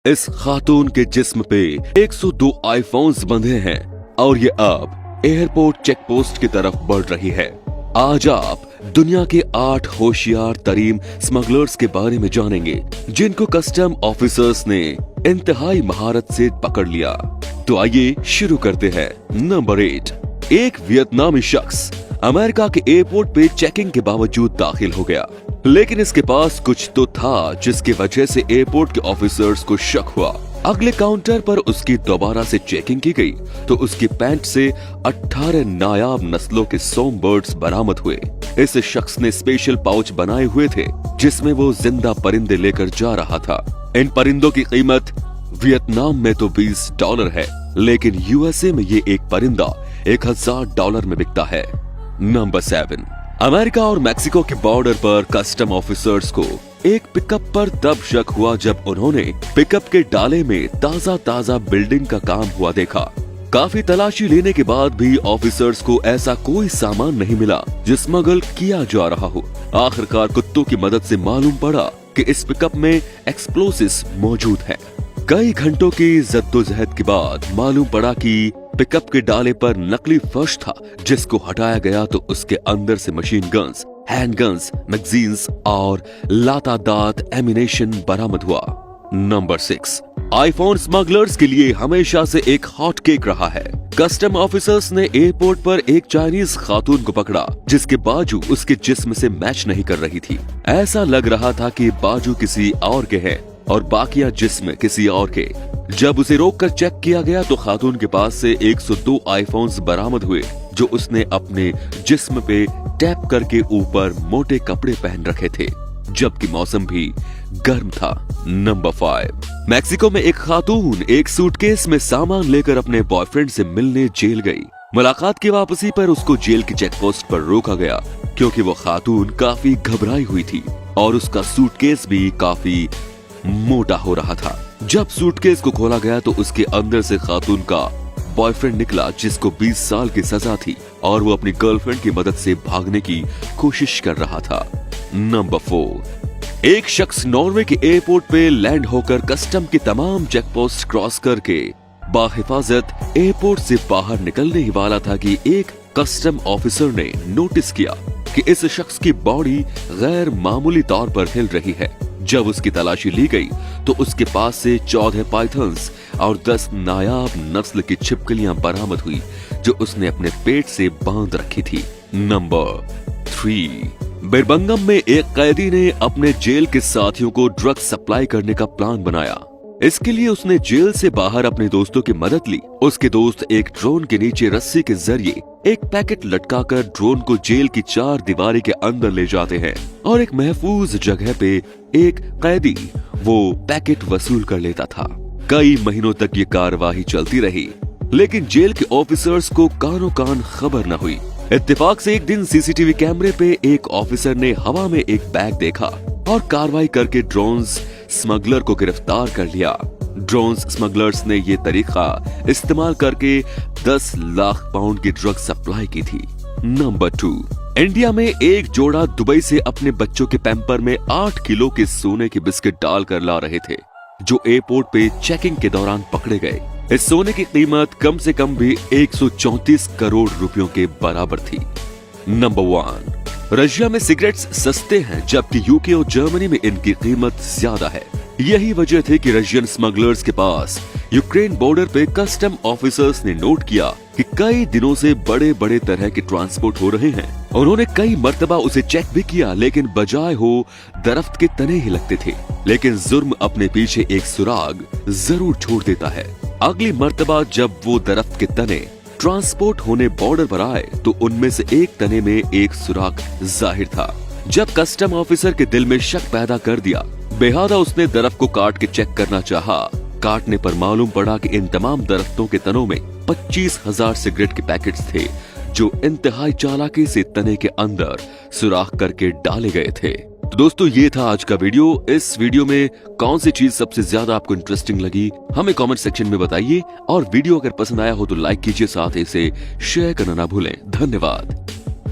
इस खातून के जिस्म पे 102 आईफोन्स बंधे हैं और ये अब एयरपोर्ट चेक पोस्ट की तरफ बढ़ रही है। आज आप दुनिया के 8 होशियार तरीन स्मगलर्स के बारे में जानेंगे जिनको कस्टम ऑफिसर्स ने इंतहाई महारत से पकड़ लिया। तो आइए शुरू करते हैं। नंबर 8, एक वियतनामी शख्स अमेरिका के एयरपोर्ट पे चेकिंग के बावजूद दाखिल हो गया, लेकिन इसके पास कुछ तो था जिसकी वजह से एयरपोर्ट के ऑफिसर्स को शक हुआ। अगले काउंटर पर उसकी दोबारा से चेकिंग की गई तो उसकी पैंट से 18 नायाब नस्लों के सोम बर्ड्स बरामद हुए। इस शख्स ने स्पेशल पाउच बनाए हुए थे जिसमें वो जिंदा परिंदे लेकर जा रहा था। इन परिंदों की कीमत वियतनाम में तो $20 है, लेकिन यूएसए में ये एक परिंदा $1000 में बिकता है। नंबर 7, अमेरिका और मैक्सिको के बॉर्डर पर कस्टम ऑफिसर्स को एक पिकअप पर तब शक हुआ जब उन्होंने पिकअप के डाले में ताजा बिल्डिंग का काम हुआ देखा। काफी तलाशी लेने के बाद भी ऑफिसर्स को ऐसा कोई सामान नहीं मिला जो स्मगल किया जा रहा हो। आखिरकार कुत्तों की मदद से मालूम पड़ा कि इस पिकअप में एक्सप्लोसिव्स मौजूद है। कई घंटों की जद्दोजहद के बाद मालूम पड़ा कि पिकअप के डाले पर नकली फर्श था जिसको हटाया गया तो उसके अंदर से machine guns, hand guns, magazines और लातादात एमिनेशन बरामद हुआ। नंबर 6, आईफोन स्मगलर्स के लिए हमेशा से एक हॉट केक रहा है। कस्टम ऑफिसर्स ने एयरपोर्ट पर एक चाइनीज खातून को पकड़ा जिसके बाजू उसके जिस्म से मैच नहीं कर रही थी। ऐसा लग रहा था कि बाजू किसी और के हैं और बाकिया जिस्म किसी और के। जब उसे रोककर चेक किया गया तो खातून के पास से 102 आईफोन्स बरामद हुए जो उसने अपने जिस्म पे टैप करके ऊपर मोटे कपड़े पहन रखे थे, जबकि मौसम भी गर्म था। नंबर 5, मैक्सिको में एक खातून एक सूटकेस में सामान लेकर अपने बॉयफ्रेंड से मिलने जेल गई। मुलाकात की वापसी पर उसको जेल की चेक पोस्ट पर रोका गया क्योंकि वो खातून काफी घबराई हुई थी और उसका सूटकेस भी काफी मोटा हो रहा था। जब सूटकेस को खोला गया तो उसके अंदर से खातून का बॉयफ्रेंड निकला जिसको 20 साल की सजा थी और वो अपनी गर्लफ्रेंड की मदद से भागने की कोशिश कर रहा था। नंबर 4, एक शख्स नॉर्वे के एयरपोर्ट पे लैंड होकर कस्टम की तमाम चेक पोस्ट क्रॉस करके बाहिफाजत एयरपोर्ट से बाहर निकलने ही वाला था कि एक कस्टम ऑफिसर ने नोटिस किया कि इस शख्स की बॉडी गैर मामूली तौर पर हिल रही है। जब उसकी तलाशी ली गई तो उसके पास से 14 पाइथन्स और 10 नायाब नस्ल की छिपकलियां बरामद हुई जो उसने अपने पेट से बांध रखी थी। नंबर 3, बिरबंगम में एक कैदी ने अपने जेल के साथियों को ड्रग सप्लाई करने का प्लान बनाया। इसके लिए उसने जेल से बाहर अपने दोस्तों की मदद ली। उसके दोस्त एक ड्रोन के नीचे रस्सी के जरिए एक पैकेट लटकाकर ड्रोन को जेल की 4 दीवारी के अंदर ले जाते हैं और एक महफूज जगह पे एक कैदी वो पैकेट वसूल कर लेता था। कई महीनों तक ये कार्यवाही चलती रही, लेकिन जेल के ऑफिसर्स को कानो कान खबर न हुई। इत्तेफाक से एक दिन सीसीटीवी कैमरे पे एक ऑफिसर ने हवा में एक बैग देखा और कार्रवाई करके ड्रोन्स स्मगलर को गिरफ्तार कर लिया। ड्रोन्स स्मगलर्स ने ये तरीका इस्तेमाल करके 10 लाख पाउंड की ड्रग सप्लाई की थी। नंबर 2, इंडिया में एक जोड़ा दुबई से अपने बच्चों के पैम्पर में 8 किलो के सोने के बिस्किट डालकर ला रहे थे जो एयरपोर्ट पे चेकिंग के दौरान पकड़े गए। इस सोने की कीमत कम से कम भी 134 करोड़ रुपयों के बराबर थी। नंबर 1, रशिया में सिगरेट्स सस्ते हैं जबकि यूके और जर्मनी में इनकी कीमत ज्यादा है। यही वजह थी कि रशियन स्मगलर्स के पास यूक्रेन बॉर्डर पे कस्टम ऑफिसर्स ने नोट किया कि कई दिनों से बड़े बड़े तरह के ट्रांसपोर्ट हो रहे हैं। उन्होंने कई मर्तबा उसे चेक भी किया, लेकिन बजाय हो दरख्त के तने ही लगते थे। लेकिन जुर्म अपने पीछे एक सुराग जरूर छोड़ देता है। अगली मर्तबा जब वो दरख्त के तने ट्रांसपोर्ट होने बॉर्डर पर आए तो उनमें से एक तने में एक सुराग जाहिर था। जब कस्टम ऑफिसर के दिल में शक पैदा कर दिया, बेहादा उसने दरख्त को काट के चेक करना चाहा। काटने पर मालूम पड़ा कि इन तमाम दरख्तों के तनों में 25,000 सिगरेट के पैकेट्स थे जो इंतहाई चालाकी से तने के अंदर सुराख करके डाले गए थे। तो दोस्तों, ये था आज का वीडियो। इस वीडियो में कौन सी चीज सबसे ज्यादा आपको इंटरेस्टिंग लगी हमें कमेंट सेक्शन में बताइए और वीडियो अगर पसंद आया हो तो लाइक कीजिए, साथ ही इसे शेयर करना ना भूलें। धन्यवाद।